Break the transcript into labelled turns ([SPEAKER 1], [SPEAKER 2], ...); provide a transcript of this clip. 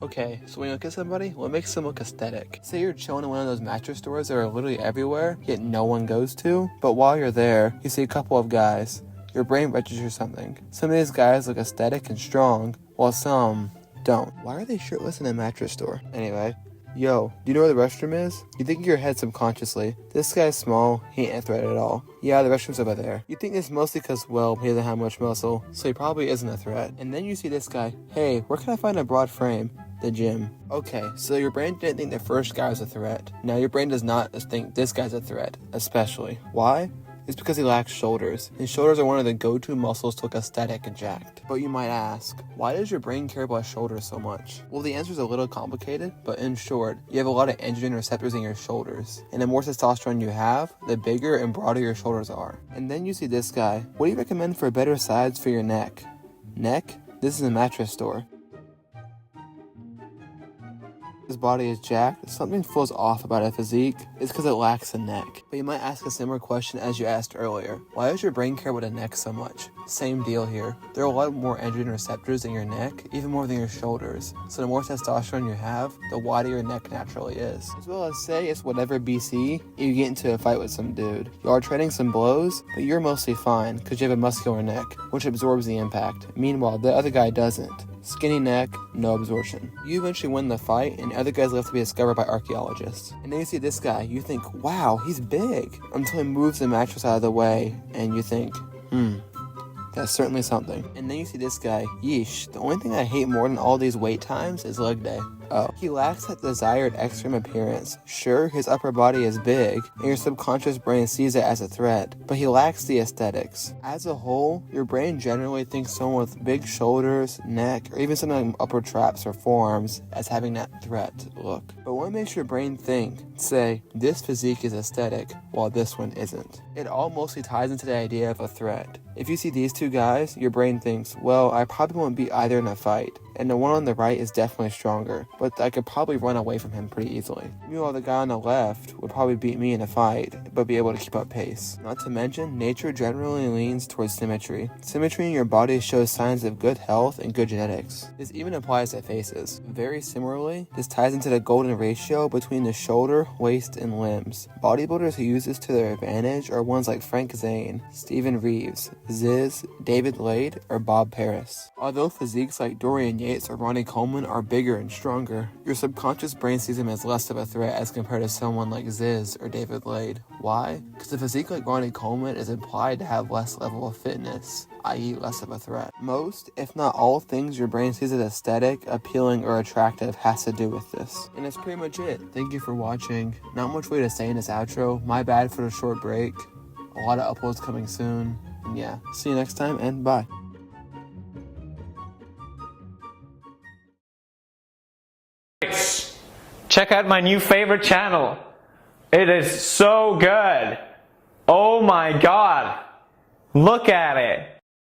[SPEAKER 1] Okay, so when you look at somebody, what makes them look aesthetic? Say you're chilling in one of those mattress stores that are literally everywhere, yet no one goes to, but while you're there, you see a couple of guys. Your brain registers something. Some of these guys look aesthetic and strong, while some don't. Why are they shirtless in a mattress store? Anyway, yo, do you know where the restroom is? You think in your head subconsciously, this guy's small, he ain't a threat at all. Yeah, the restroom's over there. You think this mostly because, well, he doesn't have much muscle, so he probably isn't a threat. And then you see this guy, hey, where can I find a broad frame? The gym. Okay, so your brain didn't think the first guy was a threat. Now your brain does not think this guy's a threat, especially. Why? It's because he lacks shoulders. His shoulders are one of the go-to muscles to look aesthetic and jacked. But you might ask, why does your brain care about shoulders so much? Well, the answer is a little complicated, but in short, you have a lot of androgen receptors in your shoulders. And the more testosterone you have, the bigger and broader your shoulders are. And then you see this guy. What do you recommend for better sides for your neck? Neck? This is a mattress store. His body is jacked, something feels off about a physique, it's because it lacks a neck. But you might ask a similar question as you asked earlier. Why does your brain care about a neck so much? Same deal here. There are a lot more androgen receptors in your neck, even more than your shoulders. So the more testosterone you have, the wider your neck naturally is. As well as say it's whatever BC, you get into a fight with some dude. You are trading some blows, but you're mostly fine because you have a muscular neck, which absorbs the impact. Meanwhile, the other guy doesn't. Skinny neck, no absorption. You eventually win the fight, and the other guy's left to be discovered by archaeologists. And then you see this guy, you think, wow, he's big, until he moves the mattress out of the way, and you think, that's certainly something. And then you see this guy, yeesh, the only thing I hate more than all these wait times is leg day. Oh, he lacks that desired extreme appearance. Sure, his upper body is big, and your subconscious brain sees it as a threat, but he lacks the aesthetics. As a whole, your brain generally thinks someone with big shoulders, neck, or even something like upper traps or forearms as having that threat look. But what makes your brain think, say, this physique is aesthetic, while this one isn't? It all mostly ties into the idea of a threat. If you see these two guys, your brain thinks, well, I probably won't beat either in a fight, and the one on the right is definitely stronger, but I could probably run away from him pretty easily. Meanwhile, the guy on the left would probably beat me in a fight, but be able to keep up pace. Not to mention, nature generally leans towards symmetry. Symmetry in your body shows signs of good health and good genetics. This even applies to faces. Very similarly, this ties into the golden ratio between the shoulder, waist, and limbs. Bodybuilders who use this to their advantage are ones like Frank Zane, Steven Reeves, Ziz, David Lade, or Bob Paris. Although physiques like Dorian Yates or Ronnie Coleman are bigger and stronger, your subconscious brain sees him as less of a threat as compared to someone like Ziz or David Lade. Why? Because a physique like Ronnie Coleman is implied to have less level of fitness, i.e. less of a threat. Most, if not all things your brain sees as aesthetic, appealing, or attractive has to do with this. And that's pretty much it. Thank you for watching. Not much way to say in this outro. My bad for the short break. A lot of uploads coming soon. And yeah, see you next time and bye.
[SPEAKER 2] Check out my new favorite channel. It is so good. Oh my god. Look at it.